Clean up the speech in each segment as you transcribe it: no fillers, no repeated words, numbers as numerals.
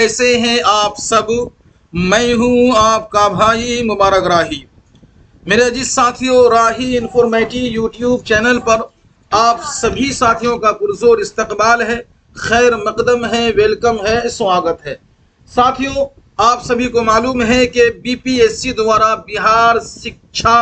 कैसे हैं आप सब। मैं हूं आपका भाई मुबारक राही। मेरे अजीज साथियों, राही इंफॉर्मेटिव यूट्यूब चैनल पर आप सभी साथियों का पुरजोर इस्तकबाल है, खैर मकदम है, वेलकम है, स्वागत है। साथियों, आप सभी को मालूम है कि बीपीएससी द्वारा बिहार शिक्षा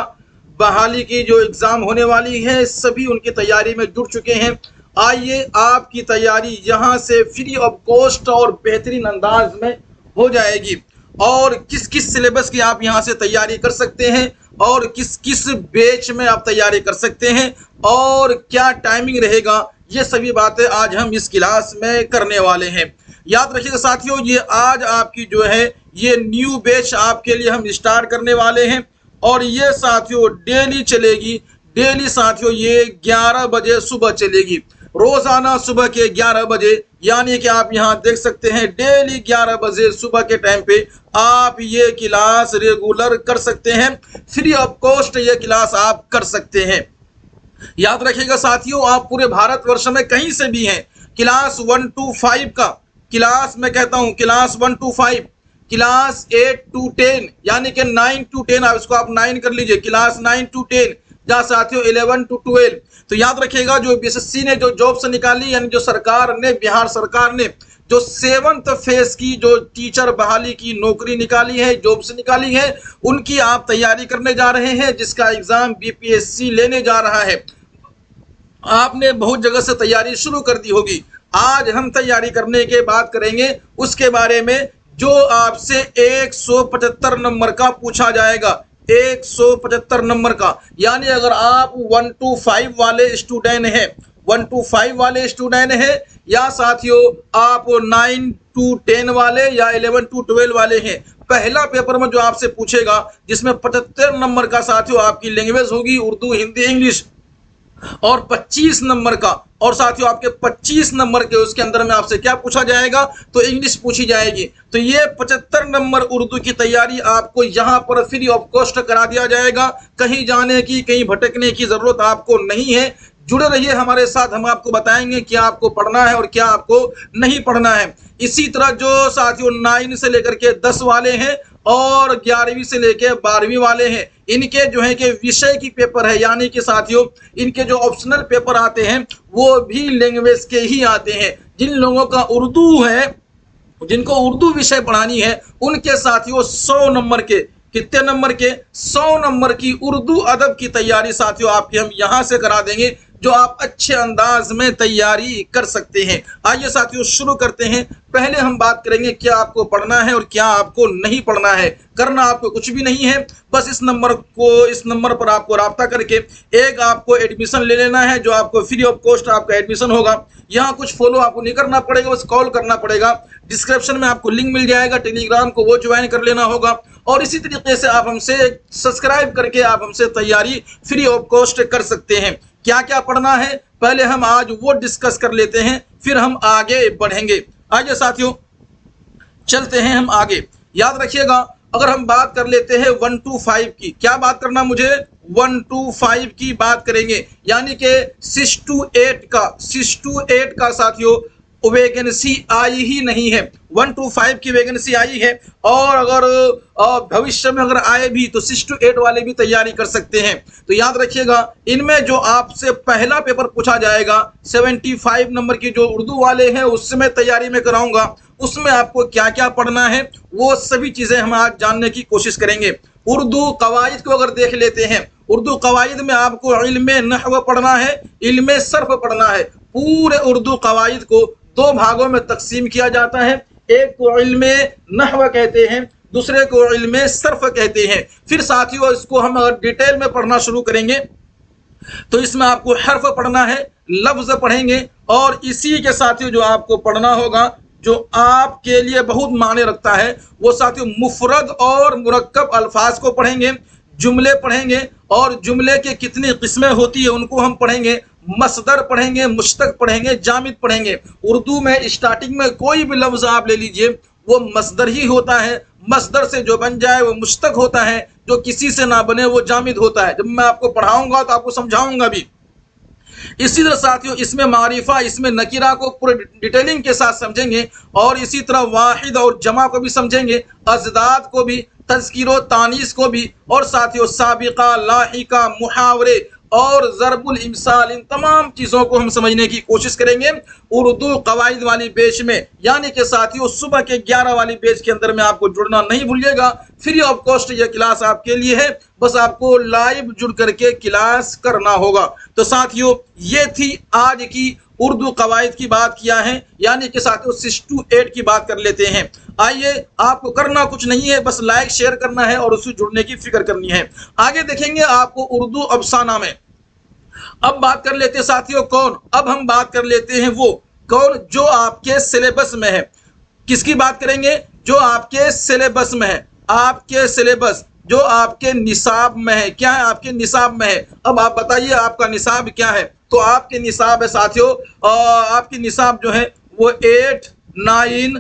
बहाली की जो एग्ज़ाम होने वाली है, सभी उनकी तैयारी में जुट चुके हैं। आइए आपकी तैयारी यहाँ से फ्री ऑफ कॉस्ट और बेहतरीन अंदाज में हो जाएगी। और किस किस सिलेबस की आप यहाँ से तैयारी कर सकते हैं और किस किस बैच में आप तैयारी कर सकते हैं और क्या टाइमिंग रहेगा, ये सभी बातें आज हम इस क्लास में करने वाले हैं। याद रखिएगा साथियों, ये आज आपकी जो है ये न्यू बैच आपके लिए हम स्टार्ट करने वाले हैं और ये साथियों डेली चलेगी। डेली साथियों ये 11 बजे सुबह चलेगी, रोजाना सुबह के 11 बजे, यानी कि आप यहाँ देख सकते हैं डेली 11 बजे सुबह के टाइम पे आप ये क्लास रेगुलर कर सकते हैं। फ्री ऑफ कॉस्ट ये क्लास आप कर सकते हैं। याद रखिएगा साथियों, आप पूरे भारतवर्ष में कहीं से भी हैं, क्लास 1 to 5 का क्लास, मैं कहता हूं क्लास 1 to 5, क्लास 8 to 10, यानी कि 9 to 10, आप इसको आप 9 कर लीजिए, क्लास 9 to 10, जहाँ साथियों 11 to 12। तो याद रखिएगा जो बीएसएससी ने जो जॉब से निकाली, यानी जो सरकार ने, बिहार सरकार ने जो 7th फेज की जो टीचर बहाली की नौकरी निकाली है, जॉब से निकाली है, उनकी आप तैयारी करने जा रहे हैं, जिसका एग्जाम बीपीएससी लेने जा रहा है। आपने बहुत जगह से तैयारी शुरू कर दी होगी। आज हम तैयारी करने के बात करेंगे उसके बारे में जो आपसे 175 नंबर का पूछा जाएगा, 175 नंबर का। यानी अगर आप 1 to 5 वाले स्टूडेंट हैं, 1 to 5 वाले स्टूडेंट हैं, या साथियों आप 9 to 10 वाले या 11 to 12 वाले हैं, पहला पेपर में जो आपसे पूछेगा जिसमें 75 नंबर का साथियों आपकी लैंग्वेज होगी, उर्दू, हिंदी, इंग्लिश, और 25 नंबर का, और साथियों आपके 25 नंबर के उसके अंदर में आपसे क्या पूछा जाएगा, तो इंग्लिश पूछी जाएगी। तो ये 75 नंबर उर्दू की तैयारी आपको यहाँ पर फ्री ऑफ कॉस्ट करा दिया जाएगा। कहीं जाने की, कहीं भटकने की जरूरत आपको नहीं है। जुड़े रहिए हमारे साथ, हम आपको बताएंगे क्या आपको पढ़ना है और क्या आपको नहीं पढ़ना है। इसी तरह जो साथियों 9 से लेकर के 10 वाले हैं और 11वीं से लेकर 12वीं वाले हैं, इनके जो है कि विषय की पेपर है, यानी कि साथियों इनके जो ऑप्शनल पेपर आते हैं वो भी लैंग्वेज के ही आते हैं। जिन लोगों का उर्दू है, जिनको उर्दू विषय पढ़ानी है, उनके साथियों 100 नंबर के, कितने नंबर के, 100 नंबर की उर्दू अदब की तैयारी साथियों आपकी हम यहां से करा देंगे, जो आप अच्छे अंदाज में तैयारी कर सकते हैं। आइए साथियों शुरू करते हैं। पहले हम बात करेंगे क्या आपको पढ़ना है और क्या आपको नहीं पढ़ना है। करना आपको कुछ भी नहीं है, बस इस नंबर पर आपको राब्ता करके एक आपको एडमिशन ले लेना है, जो आपको फ्री ऑफ कॉस्ट आपका एडमिशन होगा। यहाँ कुछ फॉलो आपको नहीं करना पड़ेगा, बस कॉल करना पड़ेगा। डिस्क्रिप्शन में आपको लिंक मिल जाएगा टेलीग्राम को, वो ज्वाइन कर लेना होगा। और इसी तरीके से आप हमसे सब्सक्राइब करके आप हमसे तैयारी फ्री ऑफ कॉस्ट कर सकते हैं। क्या क्या पढ़ना है पहले हम आज वो डिस्कस कर लेते हैं, फिर हम आगे बढ़ेंगे। आइए साथियों चलते हैं हम आगे। याद रखिएगा, अगर हम बात कर लेते हैं 1 to 5 की, क्या बात करना मुझे, 1 to 5 की बात करेंगे, यानी कि 6 to 8 का साथियों वैकेंसी आई ही नहीं है। 1 to 5 की वैकेंसी आई है, और अगर भविष्य में अगर आए भी तो 6 to 8 वाले भी तैयारी कर सकते हैं। तो याद रखिएगा, इनमें जो आपसे पहला पेपर पूछा जाएगा 75 नंबर की जो उर्दू वाले हैं, उसमें तैयारी में कराऊंगा। उसमें आपको क्या क्या पढ़ना है वो सभी चीजें हम आज जानने की कोशिश करेंगे। उर्दू कवायद को अगर देख लेते हैं, उर्दू कवायद में आपको इल्मे नहव पढ़ना है, इल्मे सर्फ पढ़ना है। पूरे उर्दू कवायद को 2 भागों में तकसीम किया जाता है, एक को इल्मे नहव कहते हैं, दूसरे को इल्मे सर्फ कहते हैं। फिर साथियों इसको हम अगर डिटेल में पढ़ना शुरू करेंगे तो इसमें आपको हर्फ पढ़ना है, लफ्ज पढ़ेंगे, और इसी के साथियों जो आपको पढ़ना होगा, जो आपके लिए बहुत मायने रखता है, वो साथियों मुफरद और मुरक्कब अल्फाज को पढ़ेंगे, जुमले पढ़ेंगे, और जुमले के कितनी किस्में होती है उनको हम पढ़ेंगे, मसदर पढ़ेंगे, मुश्तक पढ़ेंगे, जामिद पढ़ेंगे। उर्दू में स्टार्टिंग में कोई भी लफ्ज आप ले लीजिए वो मसदर ही होता है, मसदर से जो बन जाए वो मुश्तक होता है, जो किसी से ना बने वो जामिद होता है। जब मैं आपको पढ़ाऊंगा तो आपको समझाऊंगा भी। इसी तरह साथियों इसमें मारिफा, इसमें नकीरा को पूरे डिटेलिंग के साथ समझेंगे और इसी तरह वाहिद और जमा को भी समझेंगे, अजदाद को भी, तज़किरो तानीस को भी, और साथियों साबिका, लाहिका, मुहावरे और ज़रबुल इमसाल, इन तमाम चीज़ों को हम समझने की कोशिश करेंगे उर्दू कवाइद वाली बैच में। यानी कि साथियों सुबह के 11 वाली बैच के अंदर में आपको जुड़ना नहीं भूलिएगा। फ्री ऑफ कॉस्ट यह क्लास आपके लिए है, बस आपको लाइव जुड़ करके क्लास करना होगा। तो साथियों ये थी आज की उर्दू कवाइद की बात किया है, यानी कि साथियों 6 to 8 की बात कर लेते हैं। आइए, आपको करना कुछ नहीं है, बस लाइक शेयर करना है और उससे जुड़ने की फिक्र करनी है। आगे देखेंगे आपको उर्दू अफसाना में। अब बात कर लेते हैं साथियों कौन, अब हम बात कर लेते हैं वो कौन जो आपके सिलेबस में है। किसकी बात करेंगे? जो आपके सिलेबस में है, आपके सिलेबस जो आपके निसाब में है। क्या है? आपके निसाब में है। अब आप बताइए आपका निसाब क्या है? तो आपके निसाब है साथियों, आपकी निसाब जो है वो 8, 9,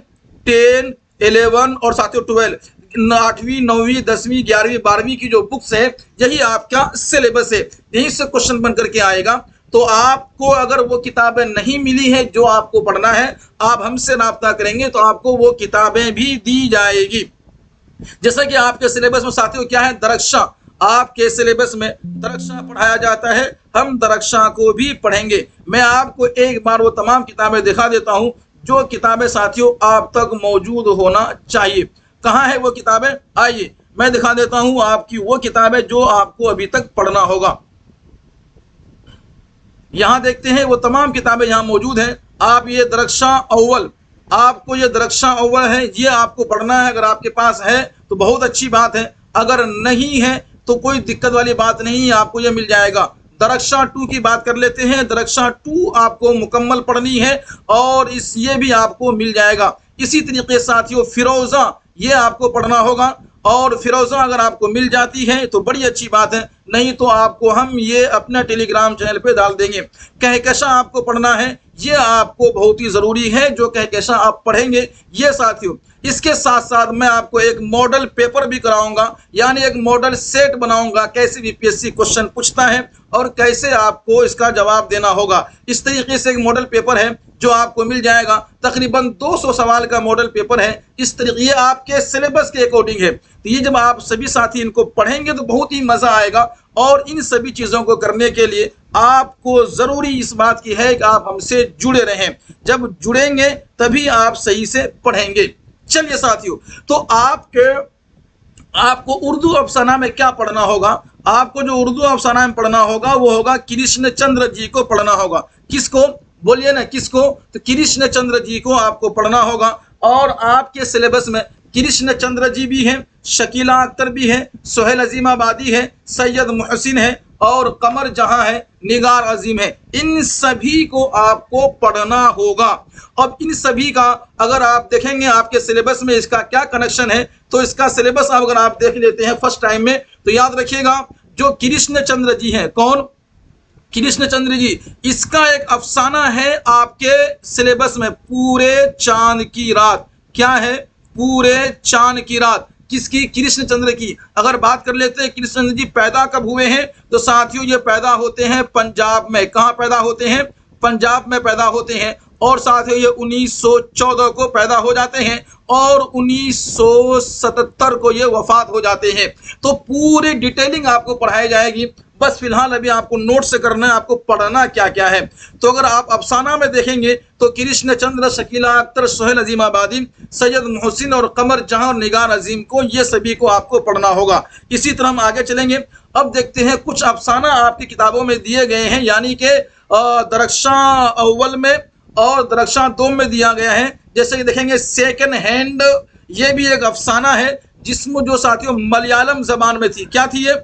10, 11 और साथियों 12, 8वीं, 9वीं, 10वीं, 11वीं, 12वीं की जो बुक्स है यही आपका सिलेबस है। यहीं से क्वेश्चन बन करके आएगा। तो आपको अगर वो किताबें नहीं मिली है जो आपको पढ़ना है, आप हमसे राब्ता करेंगे तो आपको वो किताबें भी दी जाएगी। जैसा कि आपके सिलेबस में साथियों क्या है? दरक्षा। आपके सिलेबस में दरक्षा पढ़ाया जाता है, हम दरक्षा को भी पढ़ेंगे। मैं आपको एक बार वो तमाम किताबें दिखा देता हूं जो किताबें साथियों आप तक मौजूद होना चाहिए। कहाँ है वो किताबें? आइए मैं दिखा देता हूं आपकी वो किताबें जो आपको अभी तक पढ़ना होगा। यहां देखते हैं वो तमाम किताबें यहां मौजूद हैं। आप ये दरक्षा अव्वल, आपको ये दरक्षा अव्वल है, ये आपको पढ़ना है। अगर आपके पास है तो बहुत अच्छी बात है, अगर नहीं है तो कोई दिक्कत वाली बात नहीं, आपको ये मिल जाएगा। दरक्षा 2 की बात कर लेते हैं। दरक्षा 2 आपको मुकम्मल पढ़नी है और ये भी आपको मिल जाएगा। इसी तरीके साथियों फिरोजा ये आपको पढ़ना होगा, और फिरोजा अगर आपको मिल जाती है तो बड़ी अच्छी बात है, नहीं तो आपको हम ये अपना टेलीग्राम चैनल पे डाल देंगे। कहकशा आपको पढ़ना है, ये आपको बहुत ही जरूरी है। जो कहकशा आप पढ़ेंगे ये साथियों, इसके साथ साथ मैं आपको एक मॉडल पेपर भी कराऊंगा, यानी एक मॉडल सेट बनाऊंगा कैसे बीपीएससी क्वेश्चन पूछता है और कैसे आपको इसका जवाब देना होगा। इस तरीके से एक मॉडल पेपर है जो आपको मिल जाएगा। तकरीबन 200 सवाल का मॉडल पेपर है। इस तरीके ये आपके सिलेबस के अकॉर्डिंग है। तो ये जब आप सभी साथी इनको पढ़ेंगे तो बहुत ही मजा आएगा। और इन सभी चीजों को करने के लिए आपको जरूरी इस बात की है कि आप हमसे जुड़े रहें। जब जुड़ेंगे तभी आप सही से पढ़ेंगे। चलिए साथियों, तो आपको उर्दू अफसाना में क्या पढ़ना होगा? आपको जो उर्दू अफसाना में पढ़ना होगा वो होगा कृष्ण चंद्र जी को पढ़ना होगा। किसको? बोलिए ना, किसको? तो कृष्ण चंद्र जी को आपको पढ़ना होगा। और आपके सिलेबस में कृष्ण चंद्र जी भी हैं, शकीला अख्तर भी है, सोहेल अजीमाबादी है, सैयद मुहसिन है और कमर जहां है, निगार अजीम है। इन सभी को आपको पढ़ना होगा। अब इन सभी का अगर आप देखेंगे आपके सिलेबस में इसका क्या कनेक्शन है, तो इसका सिलेबस अगर आप देख लेते हैं फर्स्ट टाइम में तो याद रखिएगा जो कृष्ण चंद्र जी हैं, कौन? कृष्ण चंद्र जी, इसका एक अफसाना है आपके सिलेबस में, पूरे चांद की रात। क्या है? पूरे चांद की रात। किसकी? कृष्ण चंद्र की। अगर बात कर लेते हैं कृष्ण चंद्र जी पैदा कब हुए हैं, तो साथियों ये पैदा होते हैं पंजाब में। कहाँ पैदा होते हैं? पंजाब में पैदा होते हैं। और साथियों ये 1914 को पैदा हो जाते हैं और 1977 को ये वफात हो जाते हैं। तो पूरी डिटेलिंग आपको पढ़ाई जाएगी। बस फिलहाल अभी आपको नोट से करना है, आपको पढ़ना क्या क्या है। तो अगर आप अफसाना में देखेंगे तो कृष्ण चंद्र, शकीला अख्तर, सोहेल अजीमाबादी, सैयद मुहसिन और कमर जहां और निगार अजीम को, ये सभी को आपको पढ़ना होगा। इसी तरह हम आगे चलेंगे। अब देखते हैं कुछ अफसाना आपकी किताबों में दिए गए हैं, यानी कि दरक्षा अव्वल में और दरक्षा 2 में दिया गया है। जैसे कि देखेंगे सेकंड हैंड, ये भी एक अफसाना है जिसमें जो साथियों मलयालम जबान में थी। क्या थी ये?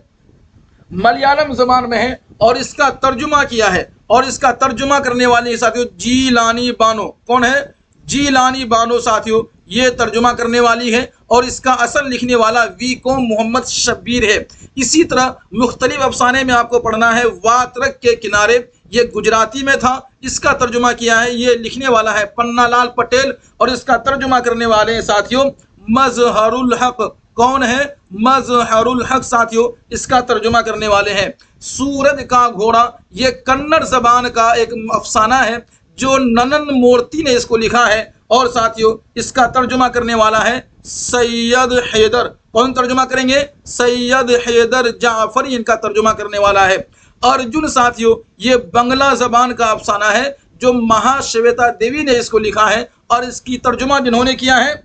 मलयालम जबान में है और इसका तर्जुमा किया है, और इसका तर्जुमा करने वाले साथियों जीलानी बानो। कौन है? जीलानी बानो साथियों, ये तर्जुमा करने वाली है और इसका असल लिखने वाला वीको मोहम्मद शब्बीर है। इसी तरह मुख्तलिफ अफसाने में आपको पढ़ना है वात्रक के किनारे, ये गुजराती में था, इसका तर्जुमा किया है, ये लिखने वाला है पन्नालाल पटेल और इसका तर्जुमा करने वाले हैं साथियों मजहरुल हक। कौन है? मजहरुल हक साथियों, इसका तर्जुमा करने वाले हैं। सूरज का घोड़ा, ये कन्नड़ जबान का एक अफसाना है जो ननन मूर्ति ने इसको लिखा है। और साथियों इसका तर्जुमा करने वाला है सैयद हैदर। कौन तर्जुमा करेंगे? सैयद हैदर जाफरी इनका तर्जुमा करने वाला है। अर्जुन साथियों ये बंगला जबान का अफसाना है जो महाश्वेता देवी ने इसको लिखा है और इसकी तर्जुमा जिन्होंने किया है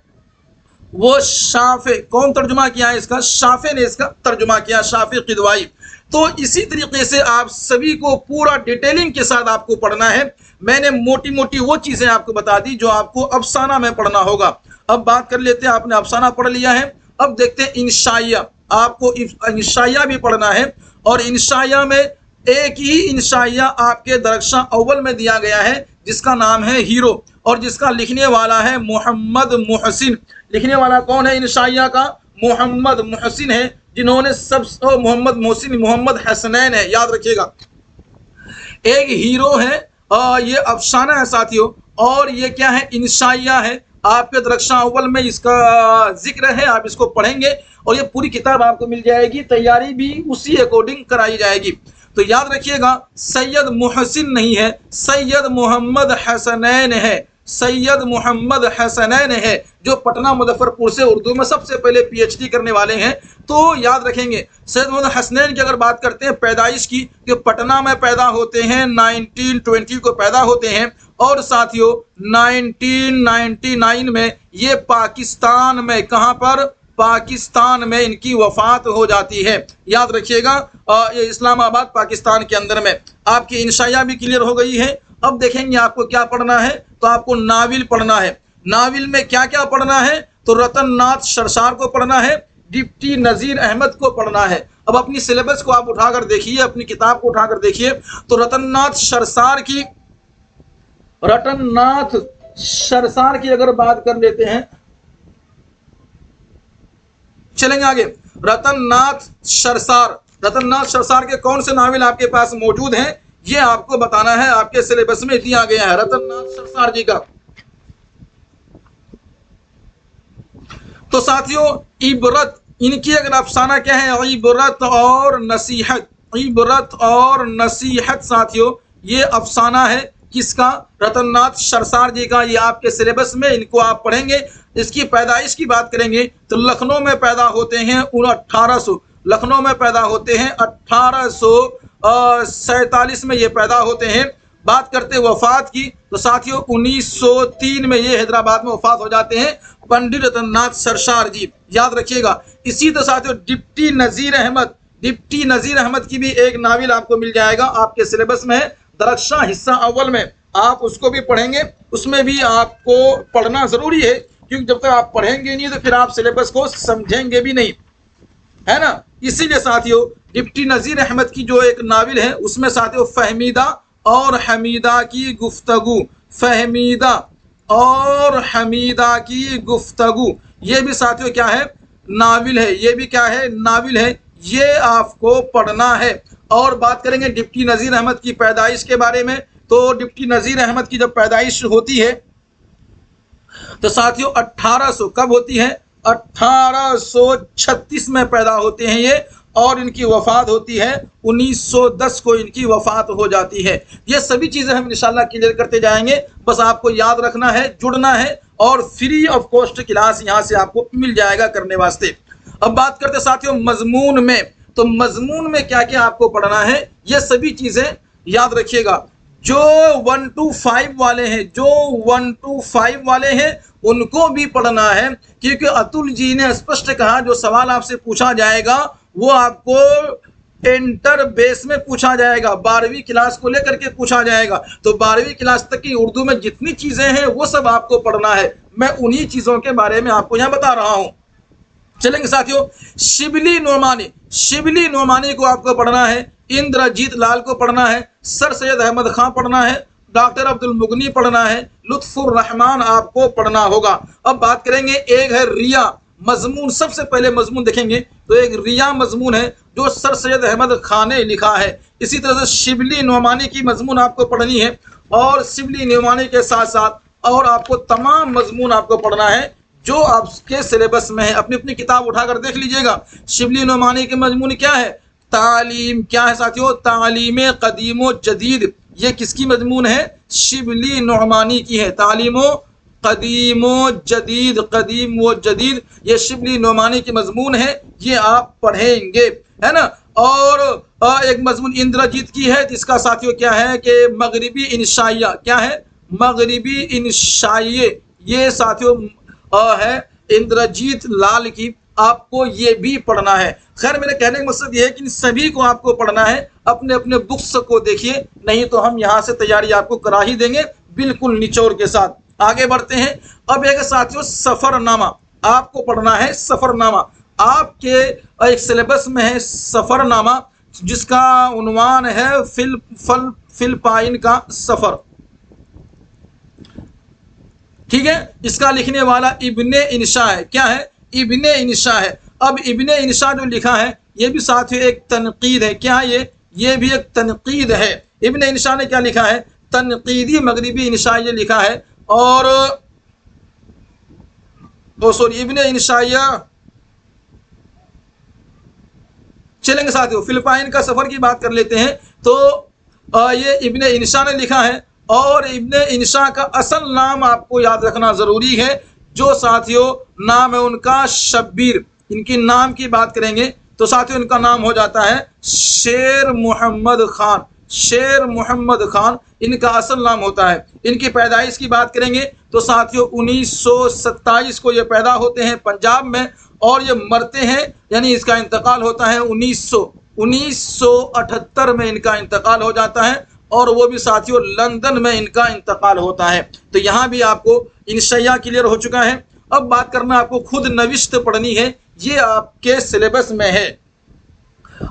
वो शाफे। कौन तर्जुमा किया है इसका? शाफे ने इसका तर्जुमा किया, शाफे किदवाई। तो इसी तरीके से आप सभी को पूरा डिटेलिंग के साथ आपको पढ़ना है। मैंने मोटी मोटी वो चीजें आपको बता दी जो आपको अफसाना में पढ़ना होगा। अब बात कर लेते हैं, आपने अफसाना पढ़ लिया है, अब देखते हैं इंशाइया। आपको इंशाइया भी पढ़ना है और इंशाइया में एक ही इंशाइया आपके दरख्शा अव्वल में दिया गया है जिसका नाम है हीरो और जिसका लिखने वाला है मोहम्मद मुहसिन। लिखने वाला कौन है इंशाइया का? मोहम्मद मुहसिन है, जिन्होंने सब मोहम्मद मुहसिन मोहम्मद हसनैन है, याद रखिएगा। एक हीरो है, ये अफसाना है साथियों, और ये क्या है? इंशाइया है। आपके दरख्शा अव्वल में इसका जिक्र है, आप इसको पढ़ेंगे और ये पूरी किताब आपको मिल जाएगी, तैयारी भी उसी अकॉर्डिंग कराई जाएगी। तो याद रखिएगा सैयद मुहसिन नहीं है, सैयद मोहम्मद हसनैन है, सैयद मोहम्मद हसनैन है, जो पटना मुजफ्फरपुर से उर्दू में सबसे पहले पीएचडी करने वाले हैं। तो याद रखेंगे सैयद मोहम्मद हसनैन की अगर बात करते हैं पैदाइश की, कि पटना में पैदा होते हैं, 1920 को पैदा होते हैं और साथियों 1999 में ये पाकिस्तान में, कहां पर? पाकिस्तान में इनकी वफात हो जाती है। याद रखिएगा ये इस्लामाबाद पाकिस्तान के अंदर में। आपकी इंशाइया भी क्लियर हो गई है। अब देखेंगे आपको क्या पढ़ना है, तो आपको नाविल पढ़ना है। नाविल में क्या क्या पढ़ना है? तो रतन नाथ सरसार को पढ़ना है, डिप्टी नजीर अहमद को पढ़ना है। अब अपनी सिलेबस को आप उठाकर देखिए, अपनी किताब को उठाकर देखिए, तो रतन नाथ सरसार की अगर बात कर लेते हैं, चलेंगे आगे। रतन नाथ सरसार के कौन से नावल आपके पास मौजूद हैं, ये आपको बताना है। आपके सिलेबस में दिया गया है रतन नाथ सरसार जी का। तो साथियों इबरत, इनकी अगर अफसाना क्या है? इबरत और नसीहत। इबरत और नसीहत साथियों ये अफसाना है किसका? रतन नाथ सरसार जी का। ये आपके सिलेबस में, इनको आप पढ़ेंगे। इसकी पैदाइश की बात करेंगे तो लखनऊ में पैदा होते हैं 1800, लखनऊ में पैदा होते हैं 1847 में ये पैदा होते हैं। बात करते हैं वफात की तो साथियों 1903 में ये हैदराबाद में वफात हो जाते हैं पंडित रतन नाथ सरसार जी, याद रखिएगा। इसी तरह साथियों डिप्टी नजीर अहमद की भी एक नावल आपको मिल जाएगा, आपके सिलेबस में है, दरख्शा हिस्सा अव्वल में, आप उसको भी पढ़ेंगे। उसमें भी आपको पढ़ना जरूरी है, क्योंकि जब तक आप पढ़ेंगे नहीं तो फिर आप सिलेबस को समझेंगे भी नहीं, है ना। इसीलिए साथियों डिप्टी नजीर अहमद की जो एक नावल है उसमें साथियों फहमीदा और हमीदा की गुफ्तगू, फहमीदा और हमीदा की गुफ्तगू, ये भी साथियों क्या है? नावल है। ये भी क्या है? नावल है। ये आपको पढ़ना है। और बात करेंगे डिप्टी नजीर अहमद की पैदाइश के बारे में, तो डिप्टी नजीर अहमद की जब पैदाइश होती है तो साथियों 1800 कब होती है? 1836 में पैदा होते हैं ये, और इनकी वफात होती है 1910 को इनकी वफात हो जाती है। ये सभी चीजें हम इंशाल्लाह क्लियर करते जाएंगे, बस आपको याद रखना है, जुड़ना है, और फ्री ऑफ कॉस्ट क्लास यहाँ से आपको मिल जाएगा करने वास्ते। अब बात करते साथियों मजमून में, तो मजमून में क्या क्या आपको पढ़ना है, ये सभी चीजें याद रखिएगा। जो 1 to 5 वाले हैं, जो 1 to 5 वाले हैं उनको भी पढ़ना है, क्योंकि अतुल जी ने स्पष्ट कहा जो सवाल आपसे पूछा जाएगा वो आपको इंटर बेस में पूछा जाएगा, 12वीं क्लास को लेकर के पूछा जाएगा। तो 12वीं क्लास तक की उर्दू में जितनी चीजें हैं वो सब आपको पढ़ना है। मैं उन्हीं चीजों के बारे में आपको यहाँ बता रहा हूं। चलेंगे साथियों शिबली नोमानी को आपको पढ़ना है, इंद्रजीत लाल को पढ़ना है, सर सैयद अहमद खां पढ़ना है, डॉक्टर अब्दुल मुगनी पढ़ना है, लुत्फुर रहमान आपको पढ़ना होगा। अब बात करेंगे एक है रिया मजमून। सबसे पहले मजमून देखेंगे तो एक रिया मजमून है जो सर सैयद अहमद खान ने लिखा है। इसी तरह से शिबली नोमानी की मजमून आपको पढ़नी है, और शिबली नोमानी के साथ साथ और आपको तमाम मजमून आपको पढ़ना है जो आपके सिलेबस में है। अपनी अपनी किताब उठाकर देख लीजिएगा। शिबली नोमानी के मजमून क्या है? तालीम क्या है साथियों? तालीम कदीम व जदीद। ये किसकी मजमून है? शिबली नुअमानी की है। तालीम कदीम व जदीद, कदीम व जदीद, ये शिबली नुअमानी की मजमून है, ये आप पढ़ेंगे, है ना। और एक मजमून इंद्रजीत की है, जिसका साथियों क्या है कि मगरिबी इंशाइया। क्या है? मगरिबी इंशाइये, ये साथियों है इंद्रजीत लाल की। आपको ये भी पढ़ना है। खैर मेरे कहने का मकसद ये है कि इन सभी को आपको पढ़ना है। अपने अपने बुक्स को देखिए, नहीं तो हम यहाँ से तैयारी आपको करा ही देंगे बिल्कुल निचोड़ के साथ। आगे बढ़ते हैं। अब एक साथियों सफरनामा आपको पढ़ना है। सफरनामा आपके एक सिलेबस में है सफरनामा, जिसका उन्वान है फिलिपाइन का सफर। ठीक है, इसका लिखने वाला इब्ने इंशा है। क्या है? इब्ने इंशा है। अब इब्ने इंशा जो लिखा है ये भी साथियों एक तनकीद है। क्या है ये भी एक तनकीद है। इब्ने इंशा ने क्या लिखा है? तनकीदी मगरिबी इंशा ये लिखा है। और इब्ने इंशाइया, चलेंगे साथियों फिलिपाइन का सफर की बात कर लेते हैं। तो ये इब्ने इंशा ने लिखा है। और इब्ने इंशा का असल नाम आपको याद रखना जरूरी है, जो साथियों नाम है उनका शब्बीर। इनकी नाम की बात करेंगे तो साथियों इनका नाम हो जाता है शेर मोहम्मद खान। शेर मोहम्मद खान इनका असल नाम होता है। इनकी पैदाइश की बात करेंगे तो साथियों 1927 को ये पैदा होते हैं पंजाब में, और ये मरते हैं यानी इसका इंतकाल होता है 1978 में इनका इंतकाल हो जाता है। और वो भी साथियों लंदन में इनका इंतकाल होता है। तो यहाँ भी आपको इंशाइया क्लियर हो चुका है। अब बात करना आपको खुद नविश्त पढ़नी है, ये आपके सिलेबस में है।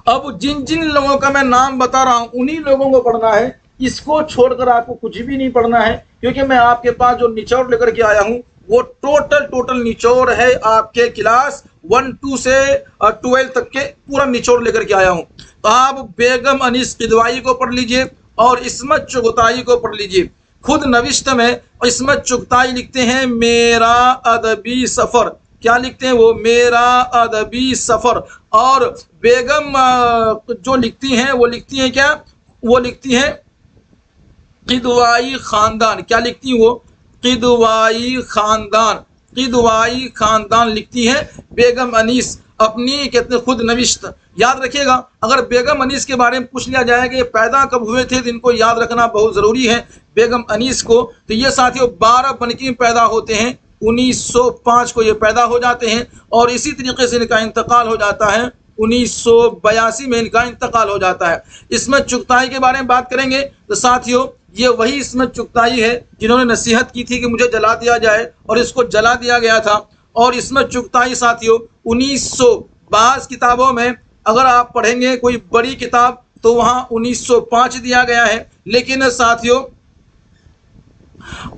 अब जिन जिन लोगों का मैं नाम बता रहा हूं उन्हीं लोगों को पढ़ना है। इसको छोड़कर आपको कुछ भी नहीं पढ़ना है, क्योंकि मैं आपके पास जो निचोड़ लेकर के आया हूं वो टोटल निचोड़ है। आपके क्लास 1-2 से 12 तक के पूरा निचोड़ लेकर के आया हूं। तो आप बेगम अनीस किदवाई को पढ़ लीजिए और इस्मत चुगताई को पढ़ लीजिए। खुद नविश्त में इस्मत चुगताई लिखते हैं मेरा अदबी सफर। क्या लिखते हैं वो? मेरा अदबी सफर। और बेगम जो लिखती हैं वो लिखती हैं क्या? वो लिखती हैं किदवाई खानदान। क्या लिखती हैं वो? किदवाई खानदान। किदवाई खानदान लिखती है बेगम अनीस अपनी कहते खुद नविश्त। याद रखिएगा, अगर बेगम अनीस के बारे में पूछ लिया जाए कि पैदा कब हुए थे तो इनको याद रखना बहुत जरूरी है बेगम अनीस को। तो ये साथियों 12 बनकी में पैदा होते हैं, 1905 को ये पैदा हो जाते हैं। और इसी तरीके से इनका इंतकाल हो जाता है 1982 में इनका इंतकाल हो जाता है। इस्मत चुगताई के बारे में बात करेंगे तो साथियों ये वही इस्मत चुगताई है जिन्होंने नसीहत की थी कि मुझे जला दिया जाए, और इसको जला दिया गया था। और इस्मत चुगताई साथियों 1922 किताबों में अगर आप पढ़ेंगे कोई बड़ी किताब तो वहां 1905 दिया गया है। लेकिन साथियों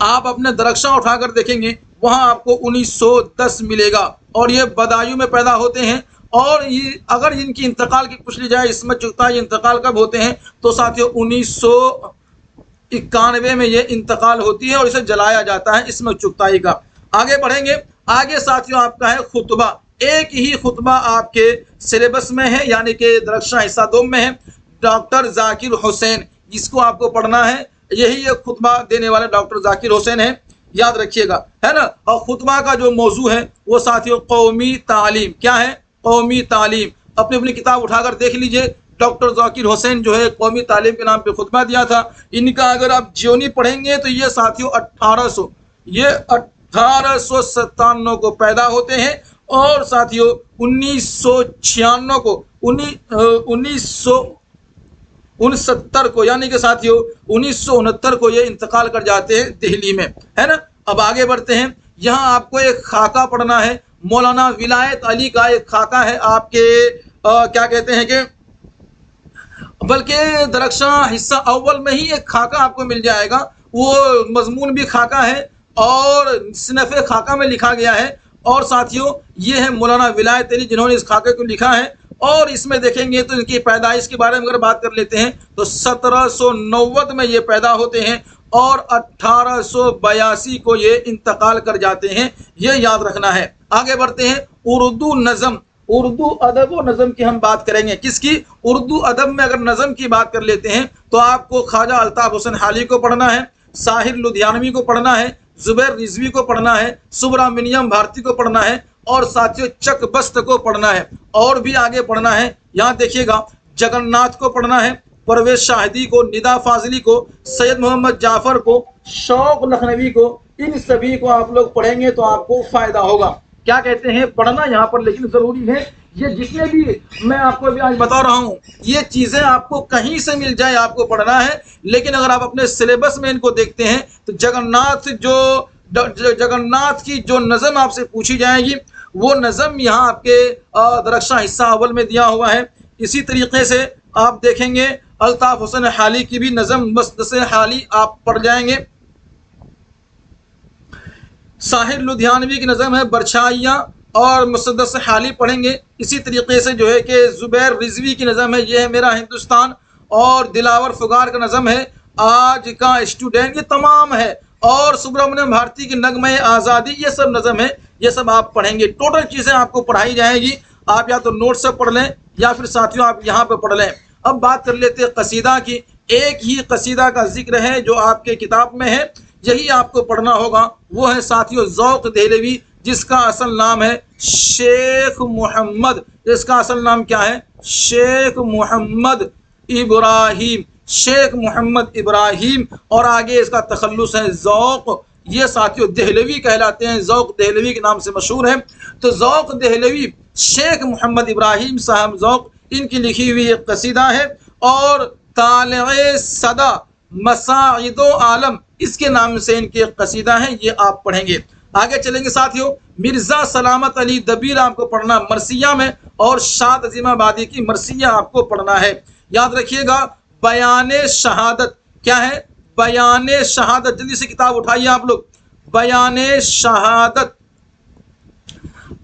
आप अपने दरख्शां उठाकर देखेंगे वहां आपको 1910 मिलेगा। और ये बदायूं में पैदा होते हैं। और ये अगर इनकी इंतकाल की पूछ ली जाए इस्मत चुगताई इंतकाल कब होते हैं तो साथियों 1991 में ये इंतकाल होती है और इसे जलाया जाता है इस्मत चुगताई का। आगे बढ़ेंगे। आगे साथियों आपका है खुतबा। एक ही खुतबा आपके सिलेबस में है, यानी कि दरख्शा हिस्सा 2 में है। डॉक्टर जाकिर हुसैन, जिसको आपको पढ़ना है, यही एक खुतबा देने वाले डॉक्टर जाकिर हुसैन है, याद रखिएगा, है ना। और खुतबा का जो मौजू है वो साथियों कौमी तालीम। क्या है? कौमी तालीम। अपनी अपनी किताब उठाकर देख लीजिए। डॉक्टर जाकिर हुसैन जो है कौमी तालीम के नाम पे खुतबा दिया था। इनका अगर आप जीवनी पढ़ेंगे तो ये साथियों 1897 को पैदा होते हैं। और साथियों 1996 को 1969 को यानी कि साथियों 1969 को ये इंतकाल कर जाते हैं दिल्ली में, है ना। अब आगे बढ़ते हैं। यहाँ आपको एक खाका पढ़ना है। मौलाना विलायत अली का एक खाका है आपके क्या कहते हैं कि बल्कि दरख्शा हिस्सा अव्वल में ही एक खाका आपको मिल जाएगा। वो मजमून भी खाका है और सिनफ़े खाका में लिखा गया है। और साथियों ये है मौलाना विलायत अली जिन्होंने इस खाके को लिखा है। और इसमें देखेंगे तो इनकी पैदाइश के बारे में अगर बात कर लेते हैं तो 1790 में ये पैदा होते हैं और 1882 को ये इंतकाल कर जाते हैं। ये याद रखना है। आगे बढ़ते हैं। उर्दू नज़म। उर्दू अदब व नज़म की हम बात करेंगे। किसकी? उर्दू अदब में अगर नज़म की बात कर लेते हैं तो आपको ख्वाजा अल्ताफ हुसैन हाली को पढ़ना है, साहिर लुधियानवी को पढ़ना है, जुबैर रिजवी को पढ़ना है, सुब्रमण्यम भारती को पढ़ना है और साथियों चकबस्त को पढ़ना है। और भी आगे पढ़ना है, यहाँ देखिएगा जगन्नाथ को पढ़ना है, परवेज शाहिदी को, निदा फाजली को, सैयद मोहम्मद जाफर को, शौक लखनवी को। इन सभी को आप लोग पढ़ेंगे तो आपको फायदा होगा। क्या कहते हैं? पढ़ना यहाँ पर लेकिन जरूरी है। ये जितने भी मैं आपको अभी आज बता रहा हूँ ये चीजें आपको कहीं से मिल जाए आपको पढ़ना है, लेकिन अगर आप अपने सिलेबस में इनको देखते हैं तो जगन्नाथ की जो नज़म आपसे पूछी जाएगी वो नज़म यहाँ आपके दरख्शां हिस्सा अव्वल में दिया हुआ है। इसी तरीके से आप देखेंगे अल्ताफ हुसैन हाली की भी नज़म मसदस हाली आप पढ़ जाएंगे। साहिर लुधियानवी की नज़म है बरछाइयाँ और मुसद्दस हाली पढ़ेंगे। इसी तरीके से जो है कि जुबैर रिजवी की नज़म है ये है मेरा हिंदुस्तान, और दिलावर फुगार का नज़म है आज का स्टूडेंट, ये तमाम है। और सुब्रमण्यम भारती की नगमे आज़ादी, ये सब नज़म है, ये सब आप पढ़ेंगे। टोटल चीज़ें आपको पढ़ाई जाएगी। आप या तो नोट से पढ़ लें या फिर साथियों आप यहाँ पर पढ़ लें। अब बात कर लेते हैं कसीदा की। एक ही कसीदा का जिक्र है जो आपके किताब में है, यही आपको पढ़ना होगा। वो है साथियों ज़ौक़ देहलवी, जिसका असल नाम है शेख मोहम्मद। इसका असल नाम क्या है? शेख मोहम्मद इब्राहिम, शेख मोहम्मद इब्राहिम। और आगे इसका तखल्लुस है ज़ौक़। ये साथियों देहलवी कहलाते हैं, ज़ौक़ देहलवी के नाम से मशहूर है। तो ज़ौक़ देहलवी शेख मोहम्मद इब्राहिम साहब ज़ौक़, इनकी लिखी हुई एक कसीदा है। और ताले सदा मसाइदो आलम, इसके नाम से इनकी एक कसीदा है, ये आप पढ़ेंगे। आगे चलेंगे साथियों, मिर्ज़ा सलामत अली दबीर आपको पढ़ना मरसिया में, और शाद अजीमाबादी की मरसिया आपको पढ़ना है। याद रखिएगा बयाने शहादत, क्या है? बयाने शहादत। जल्दी से किताब उठाइए आप लोग। बयाने शहादत,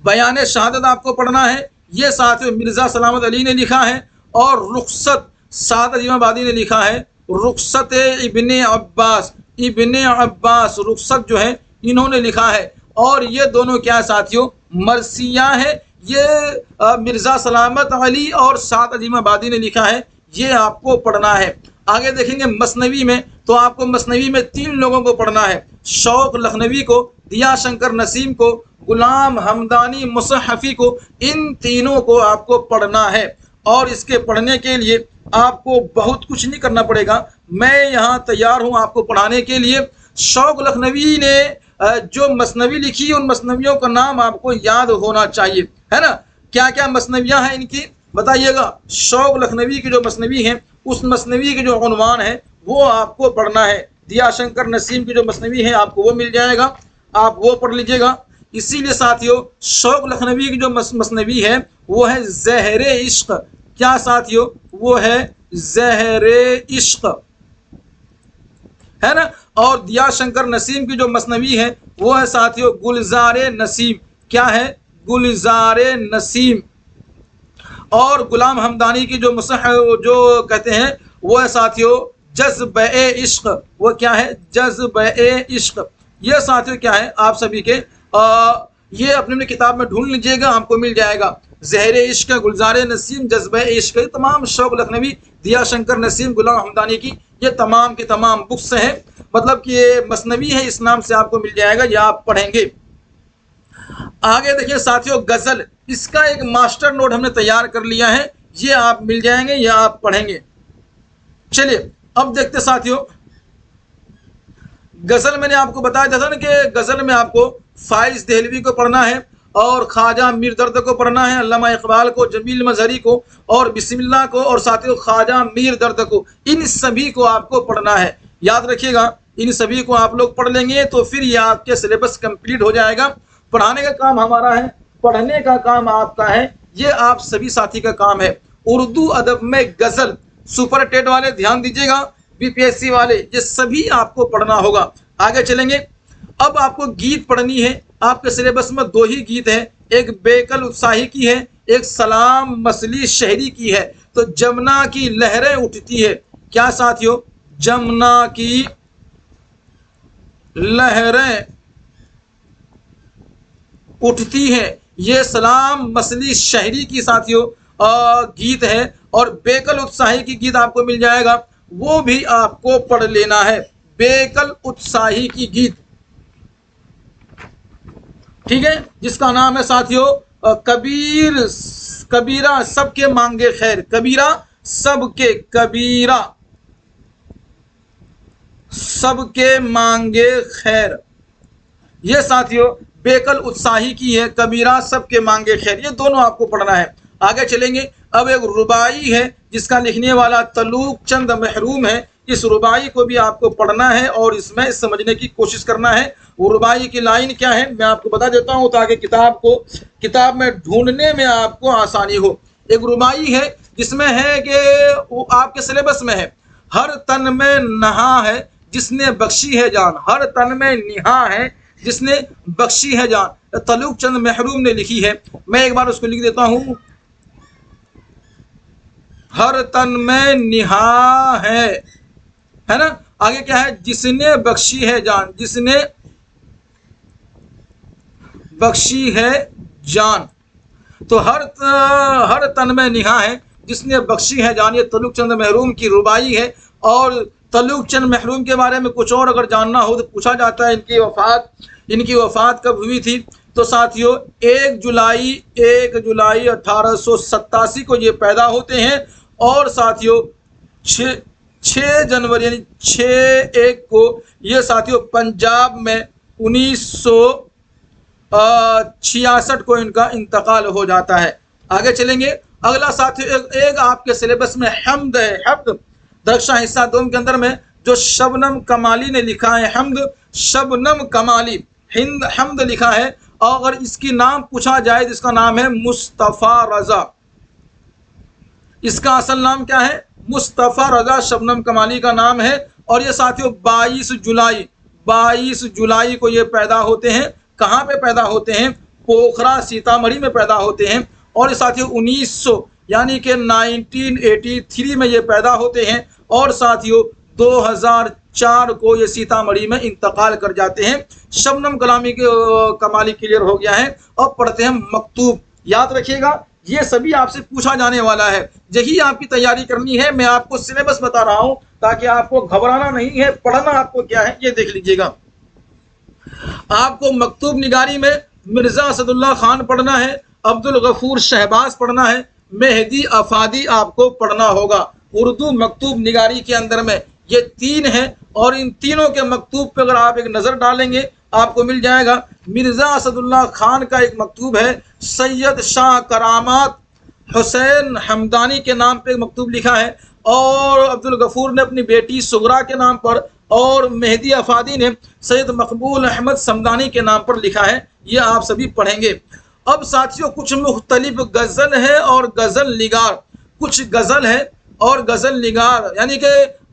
बयाने शहादत आपको पढ़ना है। ये साथियों मिर्ज़ा सलामत अली ने लिखा है। और रुखसत शाद अजीमाबादी ने लिखा है। रुखसत इब्ने अब्बास, इब्ने अब्बास रुखसत जो है इन्होंने लिखा है। और ये दोनों क्या साथियों मरसिया है, ये मिर्ज़ा सलामत अली और साद अजीमाबादी ने लिखा है, ये आपको पढ़ना है। आगे देखेंगे मसनवी में, तो आपको मसनवी में 3 लोगों को पढ़ना है, शौक लखनवी को, दिया शंकर नसीम को, गुलाम हमदानी मुसहफ़ी को। इन तीनों को आपको पढ़ना है। और इसके पढ़ने के लिए आपको बहुत कुछ नहीं करना पड़ेगा, मैं यहाँ तैयार हूँ आपको पढ़ाने के लिए। शौक लखनवी ने जो मसनवी लिखी, उन मसनवियों का नाम आपको याद होना चाहिए, है ना? क्या क्या मसनवियाँ हैं इनकी बताइएगा। शौक लखनवी की जो मसनवी है, उस मसनवी की जो उन्वान है वो आपको पढ़ना है। दिया शंकर नसीम की जो मसनवी है आपको वो मिल जाएगा, आप वो पढ़ लीजिएगा। इसीलिए साथियों शौक लखनवी की जो मसनवी है वो है ज़हरे इश्क। क्या साथियों? वो है ज़हरे इश्क, है ना? और दिया शंकर नसीम की जो मसनवी है वो है साथियों गुलजारे नसीम। क्या है? गुलजारे नसीम। और गुलाम हमदानी की जो जो कहते हैं वो है साथियों जज़्ब-ए इश्क। वो क्या है? जज़्ब-ए इश्क। ये साथियों क्या है आप सभी के ये अपनी किताब में ढूंढ लीजिएगा, आपको मिल जाएगा। ज़हरे इश्क, गुलजारे नसीम, जज़्ब-ए इश्क, तमाम शौक लखनवी, दिया शंकर नसीम, गुलाम हमदानी की ये तमाम की तमाम बुक्स हैं। मतलब कि ये मसनवी है, इस नाम से आपको मिल जाएगा, ये आप पढ़ेंगे। आगे देखिए साथियों गज़ल, इसका एक मास्टर नोट हमने तैयार कर लिया है, ये आप मिल जाएंगे, ये आप पढ़ेंगे। चलिए अब देखते साथियों गज़ल, मैंने आपको बताया था ना कि गज़ल में आपको फाइज देहलवी को पढ़ना है, और ख्वाजा मीर दर्द को पढ़ना है, अल्लामा इकबाल को, जमील मजहरी को, और बिस्मिल्लाह को, और साथियों ख्वाजा मीर दर्द को। इन सभी को आपको पढ़ना है। याद रखिएगा इन सभी को आप लोग पढ़ लेंगे तो फिर ये आपके सिलेबस कंप्लीट हो जाएगा। पढ़ाने का काम हमारा है, पढ़ने का काम आपका है, ये आप सभी साथी का काम है। उर्दू अदब में गज़ल, सुपर टेट वाले ध्यान दीजिएगा, बीपीएससी वाले, ये सभी आपको पढ़ना होगा। आगे चलेंगे। अब आपको गीत पढ़नी है। आपके सिलेबस में 2 ही गीत हैं, एक बेकल उत्साही की है, एक सलाम मसली शहरी की है। तो जमुना की लहरें उठती है, क्या साथियों? जमुना की लहरें उठती है, ये सलाम मसली शहरी की साथियों गीत है, और बेकल उत्साही की गीत आपको मिल जाएगा, वो भी आपको पढ़ लेना है। बेकल उत्साही की गीत, ठीक है, जिसका नाम है साथियों कबीरा सबके मांगे खैर, कबीरा सबके मांगे खैर। ये साथियों बेकल उत्साही की है, कबीरा सबके मांगे खैर, ये दोनों आपको पढ़ना है। आगे चलेंगे। अब एक रुबाई है जिसका लिखने वाला तलूक चंद महरूम है। इस रुबाई को भी आपको पढ़ना है और इसमें समझने की कोशिश करना है। वो रुबाई की लाइन क्या है मैं आपको बता देता हूं, ताकि किताब में ढूंढने में आपको आसानी हो। एक रुबाई है जिसमें है कि वो आपके सिलेबस में है, हर तन में नहा है जिसने बख्शी है जान, हर तन में निहा है जिसने बख्शी है जान, तलूक चंद महरूम ने लिखी है। मैं एक बार उसको लिख देता हूं, हर तन में निहा है ना। आगे क्या है, जिसने बख्शी है जान, जिसने बख्शी है जान। तो हर तन में निहा है जिसने बख्शी है जान, ये तलूक चंद महरूम की रुबाई है। और तलूक चंद महरूम के बारे में कुछ और अगर जानना हो तो पूछा जाता है, इनकी वफात कब हुई थी। तो साथियों 1 जुलाई 1887 को ये पैदा होते हैं, और साथियों 6 जनवरी यानी 6/1 को ये साथियों पंजाब में 1966 को इनका इंतकाल हो जाता है। आगे चलेंगे। अगला साथियों एक आपके सिलेबस में हम्द है, हम्द दरक्षा हिस्सा 2 के अंदर में जो शबनम कमाली ने लिखा है, हम्द शबनम कमाली हम्द लिखा है। और अगर इसकी नाम पूछा जाए तो इसका नाम है मुस्तफ़ा रजा। इसका असल नाम क्या है, मुस्तफ़ा रजा शबनम कमाली का नाम है। और ये साथियों 22 जुलाई को ये पैदा होते हैं। कहाँ पे पैदा होते हैं, पोखरा सीतामढ़ी में पैदा होते हैं। और ये साथियों 1900 यानी कि 1983 में ये पैदा होते हैं। और साथियों 2004 को ये सीतामढ़ी में इंतकाल कर जाते हैं। शबनम कमाली क्लियर हो गया है। अब पढ़ते हैं मकतूब। याद रखिएगा ये सभी आपसे पूछा जाने वाला है, यही आपकी तैयारी करनी है। मैं आपको सिलेबस बता रहा हूं ताकि आपको घबराना नहीं है, पढ़ना आपको क्या है ये देख लीजिएगा। आपको मकतूब निगारी में मिर्जा असदुल्ला खान पढ़ना है, अब्दुल गफूर शहबाज पढ़ना है, मेहदी अफादी आपको पढ़ना होगा। उर्दू मकतूब निगारी के अंदर में ये 3 हैं, और इन तीनों के मकतूब पे अगर आप एक नज़र डालेंगे आपको मिल जाएगा। मिर्जा असदुल्ला खान का एक मकतूब है, सैयद शाह करामात हुसैन हमदानी के नाम पे मकतूब लिखा है, और अब्दुल गफूर ने अपनी बेटी सुगरा के नाम पर, और मेहदी अफादी ने सैयद मकबूल अहमद समदानी के नाम पर लिखा है। ये आप सभी पढ़ेंगे। अब साथियों कुछ मुख्तलिफ गज़ल है और गज़ल निगार, कुछ गज़ल है और गज़ल निगार, यानी कि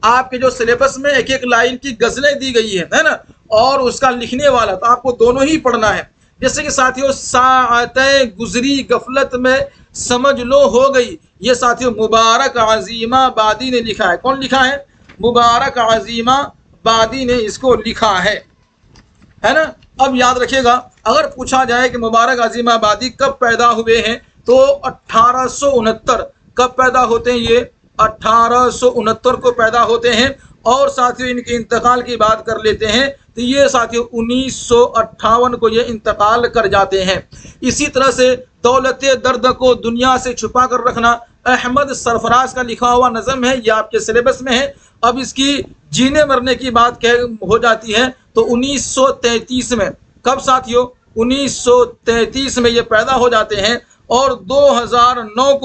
आपके जो सिलेबस में एक एक लाइन की गज़लें दी गई है ना, और उसका लिखने वाला, तो आपको दोनों ही पढ़ना है। जैसे कि साथियों साअतें गुजरी गफलत में समझ लो हो गई, ये साथियों मुबारक अजीमा बादी ने लिखा है। कौन लिखा है, मुबारक अजीमा बादी ने इसको लिखा है ना। अब याद रखिएगा अगर पूछा जाए कि मुबारक अजीमा बादी कब पैदा हुए हैं तो 1869 कब पैदा होते हैं, ये 1869 को पैदा होते हैं। और साथियों इनके इंतकाल की बात कर लेते हैं तो ये साथियों 1958 को ये इंतकाल कर जाते हैं। इसी तरह से दौलते दर्द को दुनिया से छुपा कर रखना अहमद सरफराज का लिखा हुआ नज़म है, ये आपके सिलेबस में है। अब इसकी जीने मरने की बात हो जाती है तो 1933 में, कब साथियों 1933 में ये पैदा हो जाते हैं, और 2009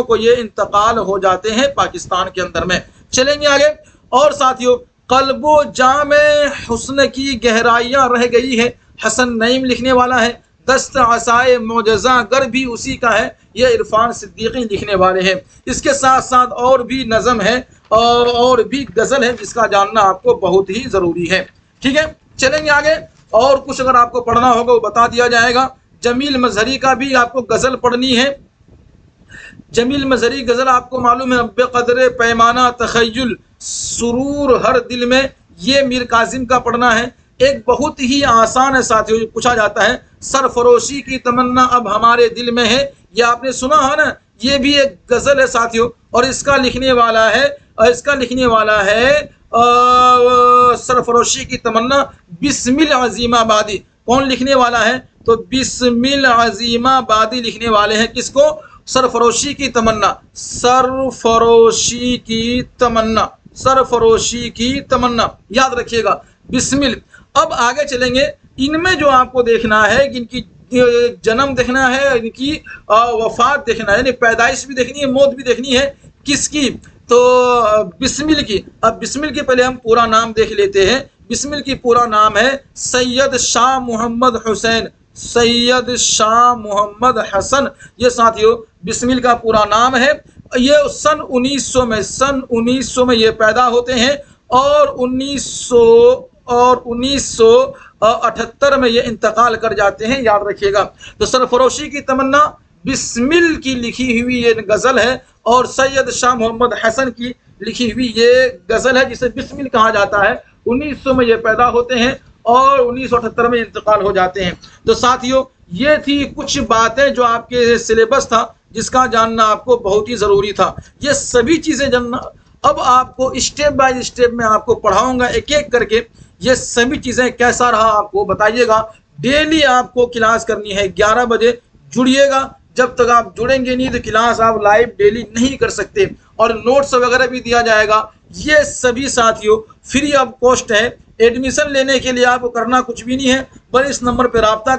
को ये इंतकाल हो जाते हैं पाकिस्तान के अंदर में। चलेंगे आगे। और साथियों कल्बो जामे हुस्न की गहराइयाँ रह गई है, हसन नईम लिखने वाला है। दस्त असाए मोजज़ा गर भी उसी का है, ये इरफान सिद्दीकी लिखने वाले हैं। इसके साथ साथ और भी नज़म है और भी गज़ल है जिसका जानना आपको बहुत ही ज़रूरी है। ठीक है, चलेंगे आगे। और कुछ अगर आपको पढ़ना होगा वो बता दिया जाएगा। जमील मजहरी का भी आपको गज़ल पढ़नी है। जमील मजहरी गज़ल आपको मालूम है, बेक़दरे पैमाना तख़य्युल सुरूर हर दिल में, ये मीर कासिम का पढ़ना है। एक बहुत ही आसान है साथियों, पूछा जाता है सरफरोशी की तमन्ना अब हमारे दिल में है। ये आपने सुना है ना, ये भी एक गजल है साथियों, और इसका लिखने वाला है सरफरोशी की तमन्ना बिस्मिल अजीमाबादी। कौन लिखने वाला है? तो बिस्मिल अजीमाबादी लिखने वाले हैं। किसको? सरफरोशी की तमन्ना, सरफरोशी की तमन्ना, सरफरोशी की तमन्ना, याद रखिएगा बिस्मिल। अब आगे चलेंगे, इनमें जो आपको देखना है, इनकी जन्म देखना है, इनकी वफात देखना है, यानी पैदाइश भी देखनी है, मौत भी देखनी है। किसकी? तो बिस्मिल की। अब बिस्मिल के पहले हम पूरा नाम देख लेते हैं। बिस्मिल की पूरा नाम है सैयद शाह मोहम्मद हुसैन, सैयद शाह मोहम्मद हसन। ये साथियों बिस्मिल का पूरा नाम है। ये सन 1900 में ये पैदा होते हैं, और 1978 में ये इंतकाल कर जाते हैं, याद रखिएगा। तो सरफरोशी की तमन्ना बिस्मिल की लिखी हुई ये गज़ल है, और सैयद शाह मोहम्मद हसन की लिखी हुई ये गज़ल है, जिसे बिस्मिल कहा जाता है। 1900 में ये पैदा होते हैं और 1978 में इंतकाल हो जाते हैं। तो साथियों ये थी कुछ बातें जो आपके सिलेबस था, जिसका जानना आपको बहुत ही ज़रूरी था। ये सभी चीज़ें जानना, अब आपको स्टेप बाय स्टेप में आपको पढ़ाऊंगा एक एक करके। ये सभी चीज़ें कैसा रहा आपको बताइएगा। डेली आपको क्लास करनी है 11 बजे, जुड़िएगा। जब तक आप जुड़ेंगे नहीं तो क्लास आप लाइव डेली नहीं कर सकते, और नोट्स वगैरह भी दिया जाएगा। ये सभी साथियों फ्री ऑफ कॉस्ट है। एडमिशन लेने के लिए आपको करना कुछ भी नहीं है, बस इस नंबर पर रब्ता